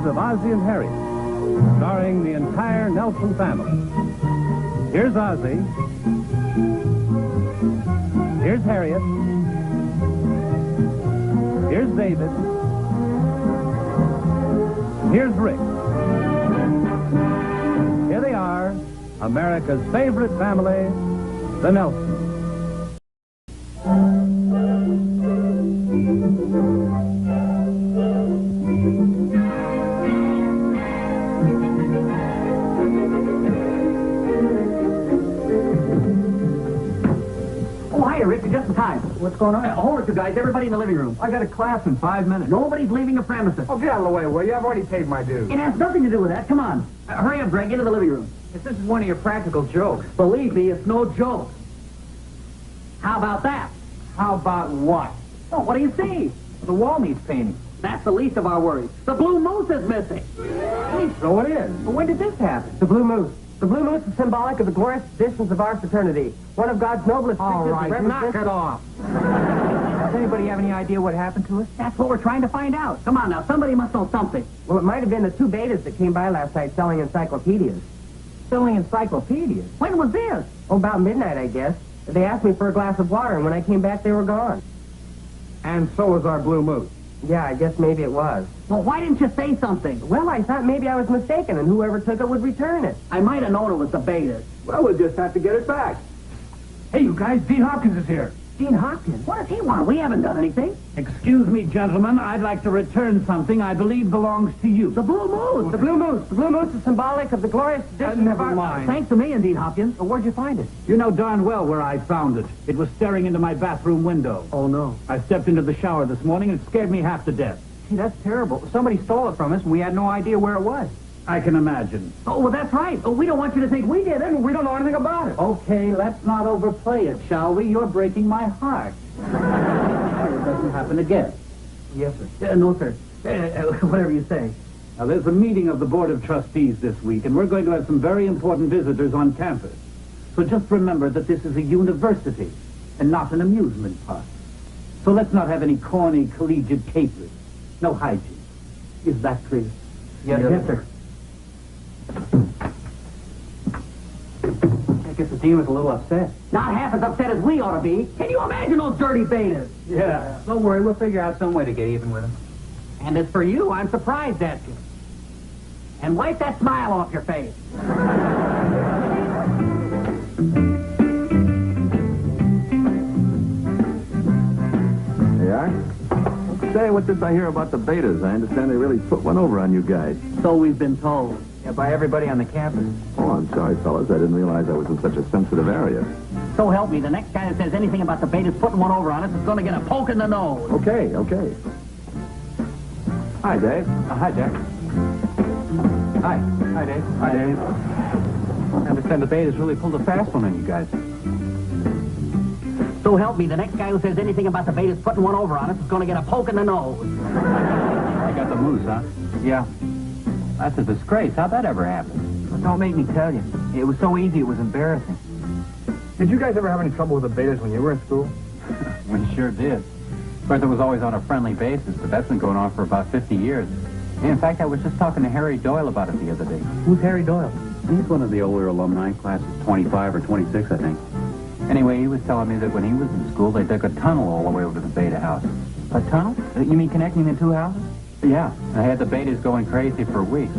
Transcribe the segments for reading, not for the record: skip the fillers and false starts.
of Ozzie and Harriet, starring the entire Nelson family. Here's Ozzie. Here's Harriet. Here's David. Here's Rick. Here they are, America's favorite family, the Nelsons. Just in time. What's going on? Hold it, you guys. Everybody in the living room. I got a class in 5 minutes. Nobody's leaving the premises. Oh, get out of the way, will you? I've already paid my dues. It has nothing to do with that. Come on. Hurry up, Greg. Into the living room. If this is one of your practical jokes. Believe me, it's no joke. How about that? How about what? Oh, what do you see? The wall needs painting. That's the least of our worries. The blue moose is missing. So it is. But when did this happen? The blue moose. The blue moose is symbolic of the glorious traditions of our fraternity. One of God's noblest All creatures right, represents... knock it off. Does anybody have any idea what happened to us? That's what we're trying to find out. Come on now. Somebody must know something. Well, it might have been the two betas that came by last night selling encyclopedias. Selling encyclopedias? When was this? Oh, about midnight, I guess. They asked me for a glass of water, and when I came back, they were gone. And so was our blue moose. Yeah, I guess maybe it was. Well, why didn't you say something? Well, I thought maybe I was mistaken, and whoever took it would return it. I might have known it was the betas. Well, we'll just have to get it back. Hey, you guys, Dean Hopkins is here. Dean Hopkins? What does he want? We haven't done anything. Excuse me, gentlemen. I'd like to return something I believe belongs to you. The blue moose. The blue moose. The blue moose is symbolic of the glorious traditions of Never our... mind. Thanks to me and Dean Hopkins. Well, where'd you find it? You know darn well where I found it. It was staring into my bathroom window. Oh, no. I stepped into the shower this morning and it scared me half to death. Gee, that's terrible. Somebody stole it from us, and we had no idea where it was. I can imagine. Oh, well, that's right. Oh, we don't want you to think we did it. We don't know anything about it. Okay, let's not overplay it, shall we? You're breaking my heart. It doesn't happen again. Yes, sir. No, sir. Whatever you say. Now, there's a meeting of the Board of Trustees this week, and we're going to have some very important visitors on campus. So just remember that this is a university and not an amusement park. So let's not have any corny collegiate capers. No hygiene. Is that clear? Yes, sir. I guess the dean was a little upset. Not half as upset as we ought to be. Can you imagine those dirty betas? Yeah. Don't worry, we'll figure out some way to get even with him. And as for you, I'm surprised at you. And wipe that smile off your face. They are? Say, what's this I hear about the betas? I understand they really put one over on you guys. So we've been told. Yeah, by everybody on the campus. Oh, I'm sorry, fellas. I didn't realize I was in such a sensitive area. So help me, the next guy that says anything about the betas putting one over on us is going to get a poke in the nose. Okay. Hi, Dave. Hi, Jack. Hi. Hi, Dave. Hi, Dave. I understand the betas really pulled a fast one on you guys. So help me, the next guy who says anything about the betas putting one over on us is going to get a poke in the nose. I got the moose, huh? Yeah. That's a disgrace. How'd that ever happen? Well, don't make me tell you. It was so easy, it was embarrassing. Did you guys ever have any trouble with the betas when you were in school? We sure did. Of course, it was always on a friendly basis, but that's been going on for about 50 years. In fact, I was just talking to Harry Doyle about it the other day. Who's Harry Doyle? He's one of the older alumni, classes 25 or 26, I think. Anyway, he was telling me that when he was in school, they dug a tunnel all the way over to the beta house. A tunnel? You mean connecting the two houses? Yeah, I had the betas going crazy for weeks.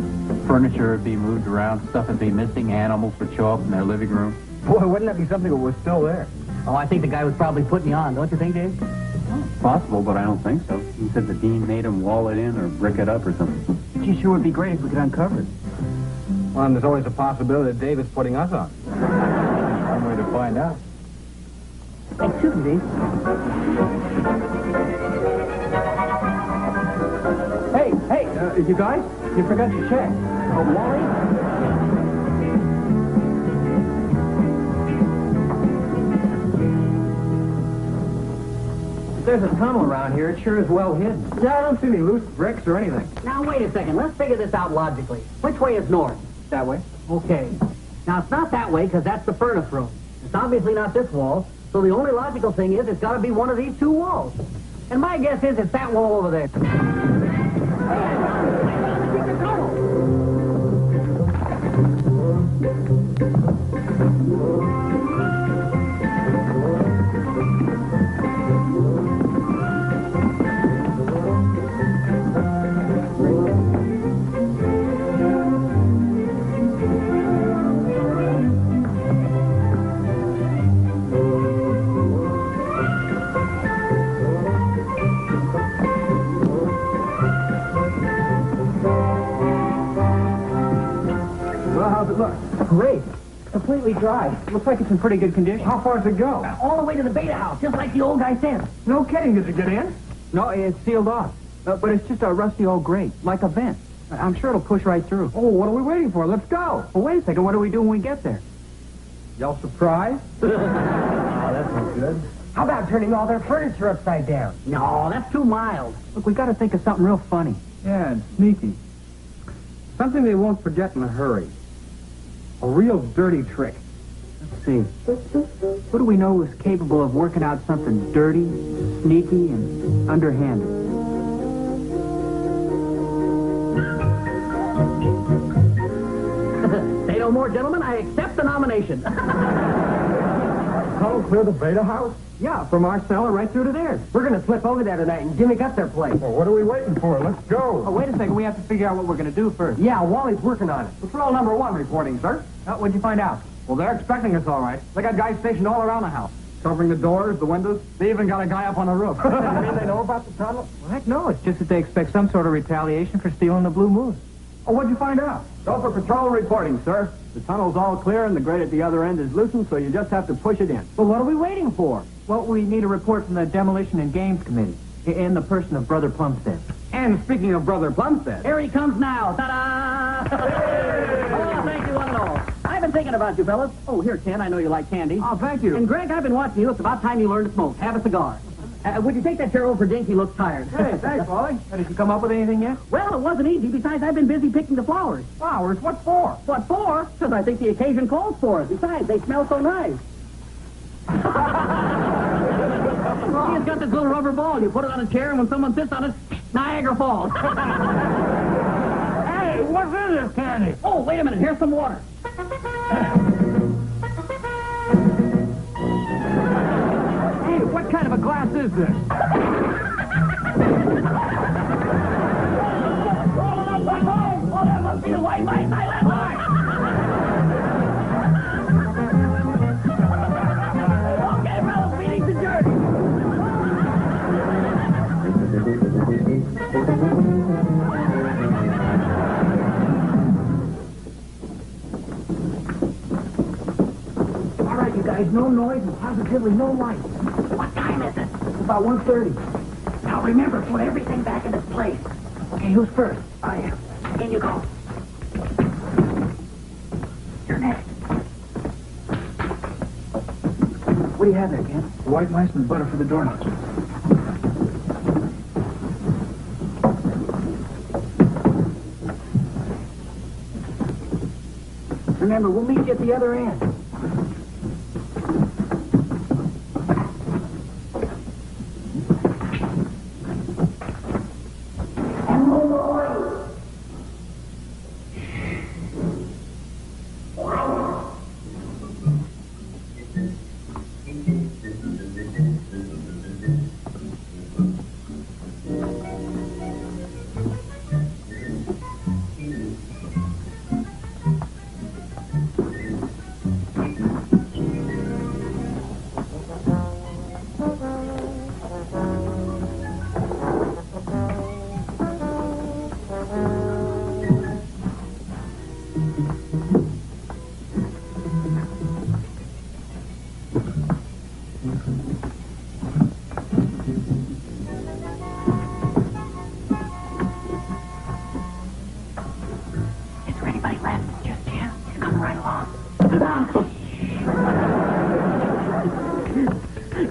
Furniture would be moved around, stuff would be missing, animals would show up in their living room. Boy, wouldn't that be something that was still there? Oh, I think the guy was probably putting you on, don't you think, Dave? Possible, but I don't think so. He said the dean made him wall it in or brick it up or something. Gee, sure would be great if we could uncover it. Well, and there's always a possibility that David's putting us on. One way to find out. Excuse me, Dave. Hey, you guys, you forgot your check. Oh, Wally? There's a tunnel around here. It sure is well hidden. Yeah, I don't see any loose bricks or anything. Now, wait a second. Let's figure this out logically. Which way is north? That way? Okay. Now, it's not that way because that's the furnace room. It's obviously not this wall, so the only logical thing is it's got to be one of these two walls. And my guess is it's that wall over there. secret tunnel. Well, how's it look? Great. Completely dry. Looks like it's in pretty good condition. How far does it go? All the way to the beta house, just like the old guy said. No kidding. Did you get in? No, it's sealed off. But it's just a rusty old grate, like a vent. I'm sure it'll push right through. Oh, what are we waiting for? Let's go. Well, wait a second. What do we do when we get there? Y'all surprised? Oh, that's no good. How about turning all their furniture upside down? No, that's too mild. Look, we got to think of something real funny. Yeah, and sneaky. Something they won't forget in a hurry. A real dirty trick. Let's see. Who do we know is capable of working out something dirty, sneaky, and underhanded? Say no more, gentlemen. I accept the nomination. Tunnel clear the beta house? Yeah, from our cellar right through to theirs. We're going to slip over there tonight and gimmick up their place. Well, what are we waiting for? Let's go. Oh, wait a second. We have to figure out what we're going to do first. Yeah, Wally's working on it. Patrol number 1 reporting, sir. What'd you find out? Well, they're expecting us all right. They got guys stationed all around the house. Covering the doors, the windows. They even got a guy up on the roof. You mean they know about the tunnel? Well, heck no. It's just that they expect some sort of retaliation for stealing the Blue Moon. Oh, what'd you find out? Gopher Patrol reporting, sir. The tunnel's all clear and the grate at the other end is loosened, so you just have to push it in. Well, what are we waiting for? Well, we need a report from the Demolition and Games Committee in the person of Brother Plumstead. And speaking of Brother Plumstead. Here he comes now. Ta-da! Oh, thank you, one and all. I've been thinking about you, fellas. Oh, here, Ken, I know you like candy. Oh, thank you. And Greg, I've been watching you. It's about time you learned to smoke. Have a cigar. Would you take that chair over for Dink? He looks tired. Hey, thanks, Wally. Did you come up with anything yet? Well, it wasn't easy. Besides, I've been busy picking the flowers. Flowers? What for? What for? Because I think the occasion calls for it. Besides, they smell so nice. See, it's got this little rubber ball. You put it on a chair, and when someone sits on it, Niagara Falls. Hey, what's in this candy? Oh, wait a minute. Here's some water. Hey, what kind of a glass is this? Oh, that must be the white light in my left eye. Okay, fellas, meeting's adjourned. All right, you guys, no noise and positively no light. What time is it? It's about 1:30. Now remember, put everything back in its place. Okay, who's first? I am. In you go. You're next. What do you have there, Ken? White mice and butter for the doorknobs. Remember, we'll meet you at the other end. Is there anybody left? Just Ken. He's coming right along.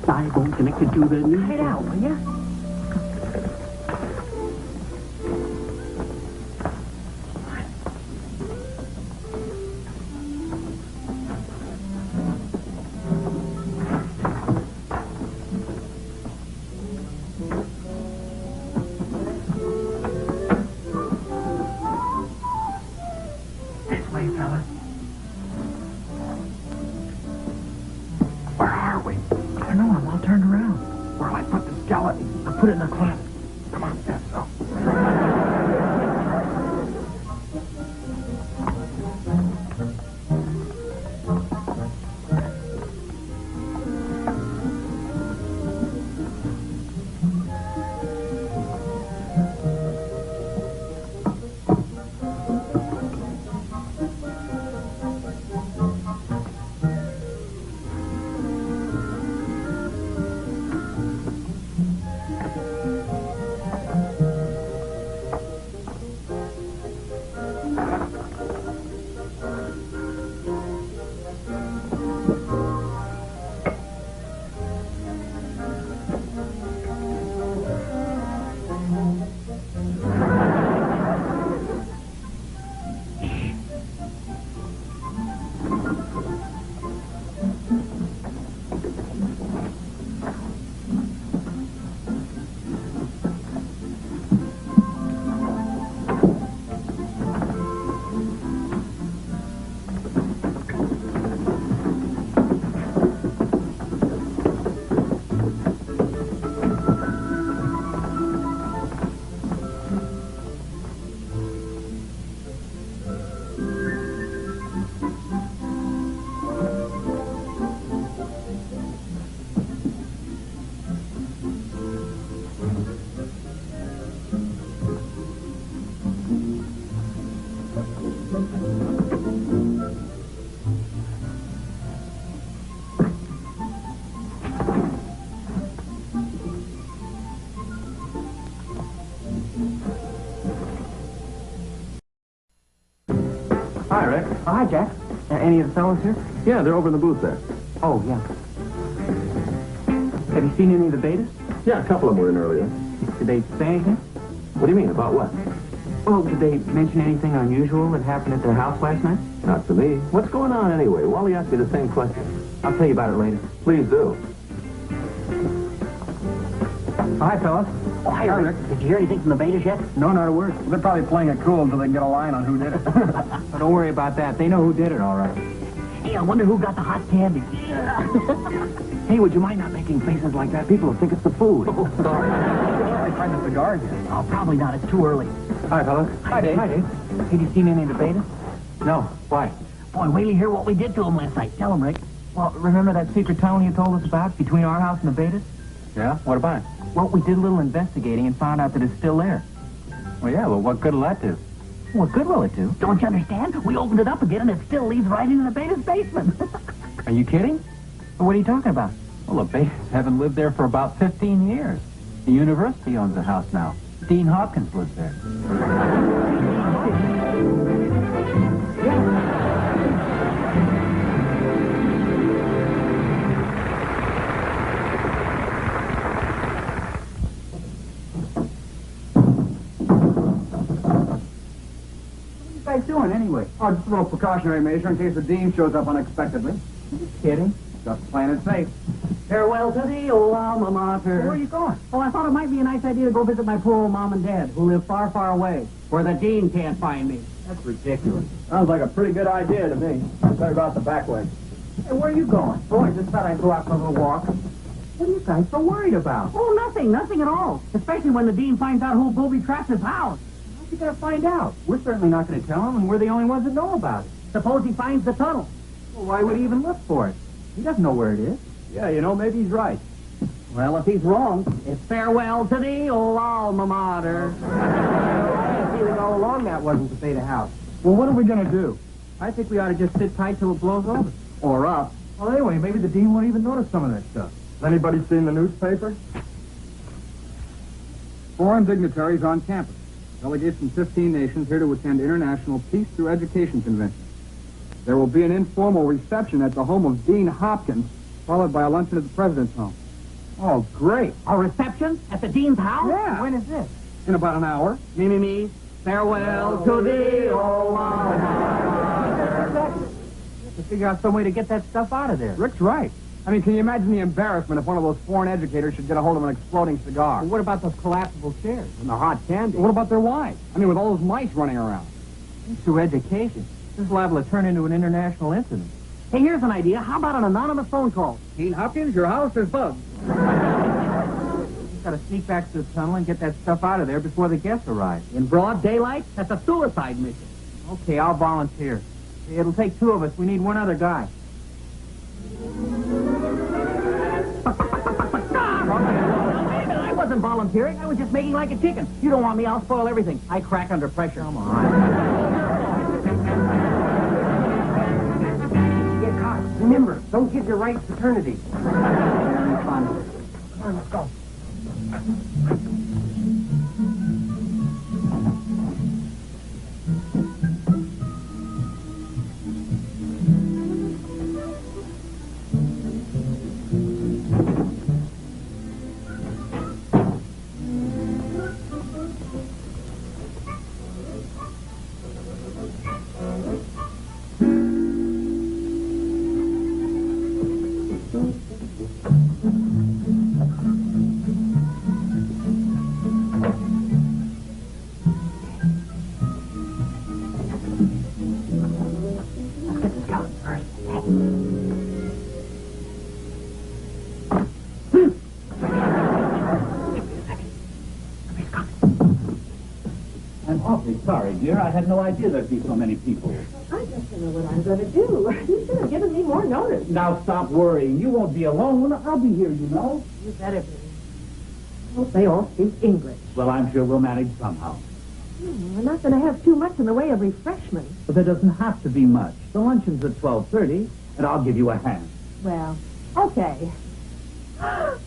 Thigh bone connected to the knee. Hide out, will you? I'll put it in the closet. Come on, yes, so. Hi, Rick. Oh, hi, Jack. Any of the fellows here? Yeah, they're over in the booth there. Oh, yeah. Have you seen any of the betas? Yeah, a couple of them were in earlier. Did they say anything? What do you mean, about what? Well, did they mention anything unusual that happened at their house last night? Not to me. What's going on anyway? Wally asked me the same question. I'll tell you about it later. Please do. Oh, hi, fellas. Oh, hi, Rick. Did you hear anything from the betas yet? No, not a word. They're probably playing it cool until they can get a line on who did it. Oh, don't worry about that. They know who did it, all right. Hey, I wonder who got the hot candy. Hey, would you mind not making faces like that? People will think it's the food. Oh, sorry. They tried the cigars yet. Oh, probably not. It's too early. Hi, fellas. Hi, Dave. Hi, Dave. Have you seen any of the betas? No. Why? Boy, wait till you hear what we did to them last night. Tell them, Rick. Well, remember that secret tunnel you told us about between our house and the betas? Yeah? What about it? Well, we did a little investigating and found out that it's still there. Well, yeah, well, what good will that do? What good will it do? Don't you understand? We opened it up again and it still leads right into the beta's basement. Are you kidding? What are you talking about? Well, the Betas haven't lived there for about 15 years. The university owns the house now. Dean Hopkins lives there. What are you guys doing anyway? Oh, just a little precautionary measure in case the dean shows up unexpectedly. Kidding? Just playing it safe. Farewell to the old alma mater. Where are you going? Oh, I thought it might be a nice idea to go visit my poor old mom and dad, who live far, far away, where the dean can't find me. That's ridiculous. Sounds like a pretty good idea to me. Better go out the back way. Hey, where are you going? Oh, I just thought I'd go out for a little walk. What are you guys so worried about? Oh, nothing at all. Especially when the dean finds out who booby-trapped his house. How's he going to find out? We're certainly not going to tell him, and we're the only ones that know about it. Suppose he finds the tunnel. Well, why would he even look for it? He doesn't know where it is. Yeah, you know, maybe he's right. Well, if he's wrong, it's farewell to the old alma mater. I had a feeling all along that wasn't the beta house. Well, what are we going to do? I think we ought to just sit tight till it blows over. Or up. Well, anyway, maybe the dean won't even notice some of that stuff. Has anybody seen the newspaper? Foreign dignitaries on campus. Delegates from 15 nations here to attend International Peace Through Education Convention. There will be an informal reception at the home of Dean Hopkins, followed by a luncheon at the president's home. Oh, great. A reception at the dean's house? Yeah. When is this? In about an hour. Me. Farewell to the old alma mater. To figure out some way to get that stuff out of there. Rick's right. I mean, can you imagine the embarrassment if one of those foreign educators should get a hold of an exploding cigar? Well, what about those collapsible chairs and the hot candy? What about their wives? I mean, with all those mice running around. Through education. This is liable to turn into an international incident. Hey, here's an idea. How about an anonymous phone call? Dean Hopkins, your house is bugged. Just gotta sneak back to the tunnel and get that stuff out of there before the guests arrive. In broad daylight? That's a suicide mission. Okay, I'll volunteer. It'll take 2 of us. We need 1 other guy. I wasn't volunteering. I was just making like a chicken. You don't want me, I'll spoil everything. I crack under pressure. Come on. Get caught. Remember, don't give your right fraternity. Very fun. Come on, let's go. I'm awfully sorry, dear. I had no idea there'd be so many people. I just don't know what I'm going to do. You should have given me more notice. Now stop worrying. You won't be alone. I'll be here, you know. You better be. I hope they all speak English. Well, I'm sure we'll manage somehow. We're not going to have too much in the way of refreshments. But there doesn't have to be much. The luncheon's at 12:30, and I'll give you a hand. Well, okay. Oh!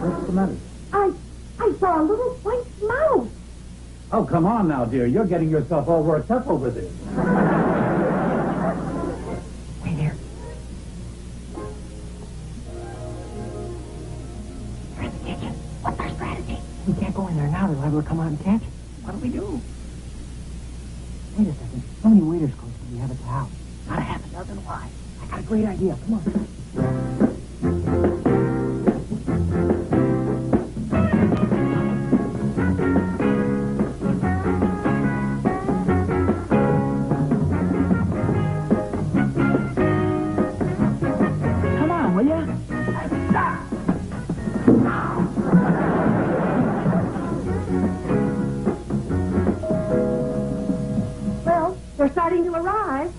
What's the matter? I saw a little white mouse. Oh, come on now, dear. You're getting yourself all worked up over this. Wait here. We're in the kitchen. What's our strategy? We can't go in there now. They'll have to come out and catch us. What do we do? Wait a second. How many waiters close do we have at the house? Not a half a dozen. Why? I got a great idea. Come on. Well, they're starting to arrive.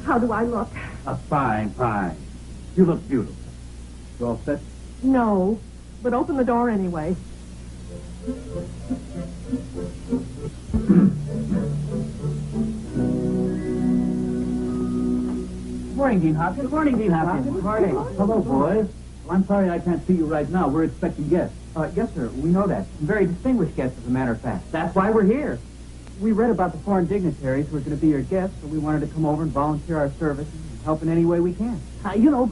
How do I look? Fine, fine. You look beautiful. You all set? No, but open the door anyway. Morning, Dean Hopkins. Good morning, Dean Hopkins. Good morning. Hello, boys. Well, I'm sorry I can't see you right now. We're expecting guests. Yes, sir. We know that. Some very distinguished guests, as a matter of fact. That's why we're here. We read about the foreign dignitaries who are going to be your guests, so we wanted to come over and volunteer our services and help in any way we can.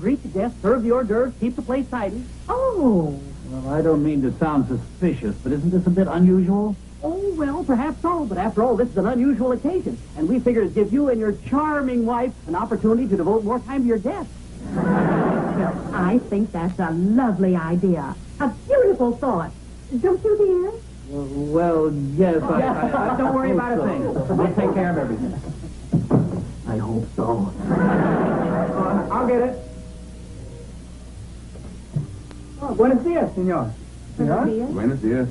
Greet the guests, serve the hors d'oeuvres, keep the place tidy. Oh. Well, I don't mean to sound suspicious, but isn't this a bit unusual? Oh, well, perhaps so, but after all, this is an unusual occasion, and we figured it'd give you and your charming wife an opportunity to devote more time to your guests. Well, I think that's a lovely idea. A beautiful thought. Don't you, dear? Well, yes, I Don't worry about a thing. We'll take care of everything. I hope so. I'll get it. Oh, buenos dias, senor. Buenos dias. Buenos dias.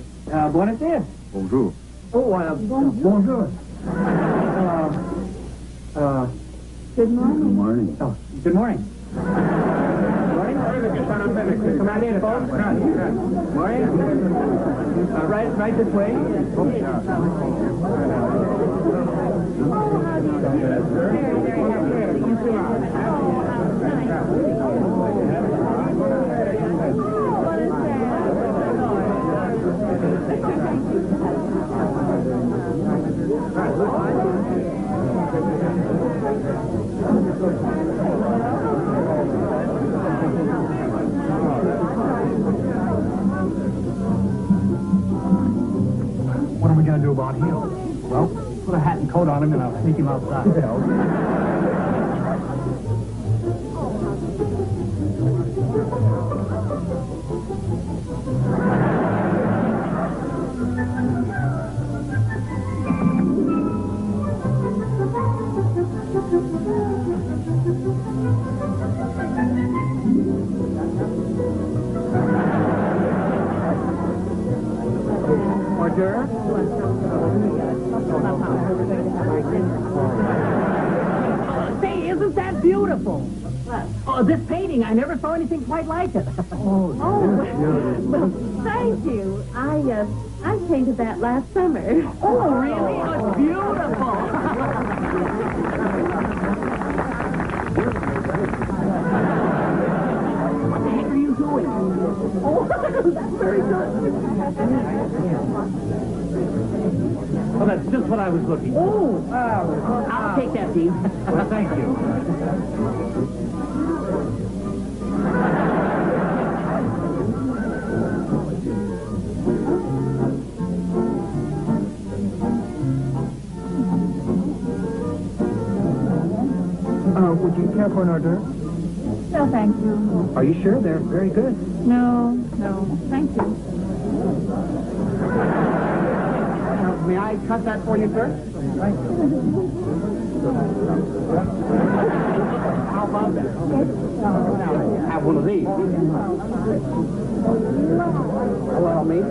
Buenos dias. Bonjour. Oh, bonjour. Good morning. Good morning. Oh, good morning. Come right in, folks. Morning. Right this way. What are we going to do about him? Well, put a hat and coat on him, and I'll sneak him outside. hors d'oeuvre? Say, isn't that beautiful? Oh, this painting, I never saw anything quite like it. Well, thank you. I painted that last summer. Oh, really? Oh, it's beautiful. What the heck are you doing? Oh, that's very good. Well, that's just what I was looking for. Oh, I'll take that, Dean. Well, thank you. Would you care for an hors d'oeuvre? No, thank you. Are you sure? They're very good. No, thank you. May I cut that for you, sir? Thank you. How about that? Have one of these. Allow me.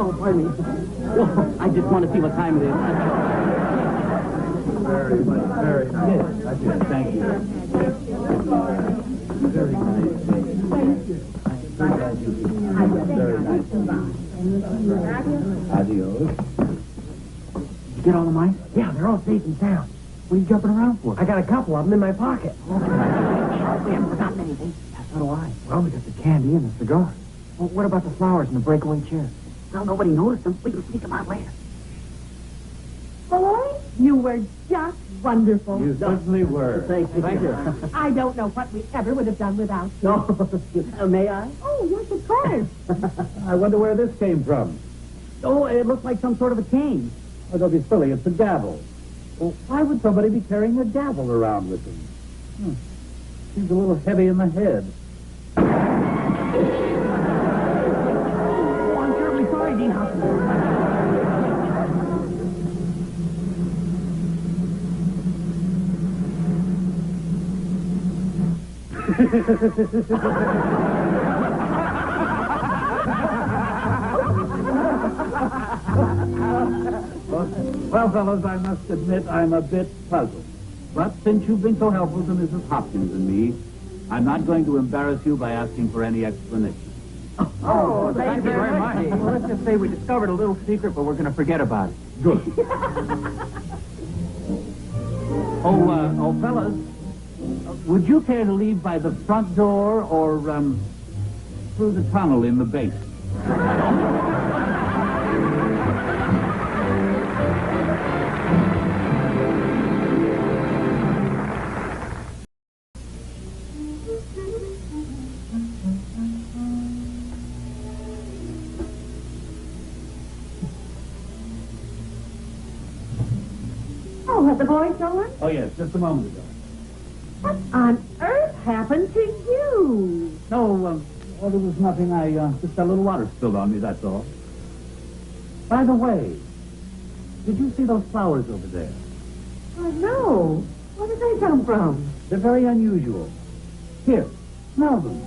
Oh, pardon me. Oh, I just want to see what time it is. Very nice. Yes, I did. Thank you. Very nice. Thank you. Very glad you came. Very nice. Adios. Did you get all the mice? Yeah, they're all safe and sound. What are you jumping around for? I got a couple of them in my pocket. We haven't forgotten anything. So do I. Well, we got the candy and the cigar. Well, what about the flowers and the breakaway chair? Well, nobody noticed them. We can sneak them out later. Boy, you were just wonderful. You certainly were. Thank you. I don't know what we ever would have done without you. No. May I? Oh, yes, of course. I wonder where this came from. Oh, it looks like some sort of a cane. Oh, don't be silly. It's a gavel. Well, why would somebody be carrying a gavel around with them? Seems a little heavy in the head. Oh, I'm terribly sorry, Dean Hopkins. Well, fellows, I must admit I'm a bit puzzled. But since you've been so helpful to Mrs. Hopkins and me, I'm not going to embarrass you by asking for any explanation. Oh, Thank you very much. Well, let's just say we discovered a little secret, but we're going to forget about it. Good. Fellas, would you care to leave by the front door or, through the tunnel in the basement? Oh, have the boys gone? Oh, yes, just a moment ago. What on earth happened to you? No, well, there was nothing. I just got a little water spilled on me, that's all. By the way, did you see those flowers over there? Oh, no. Where did they come from? They're very unusual. Here, smell them.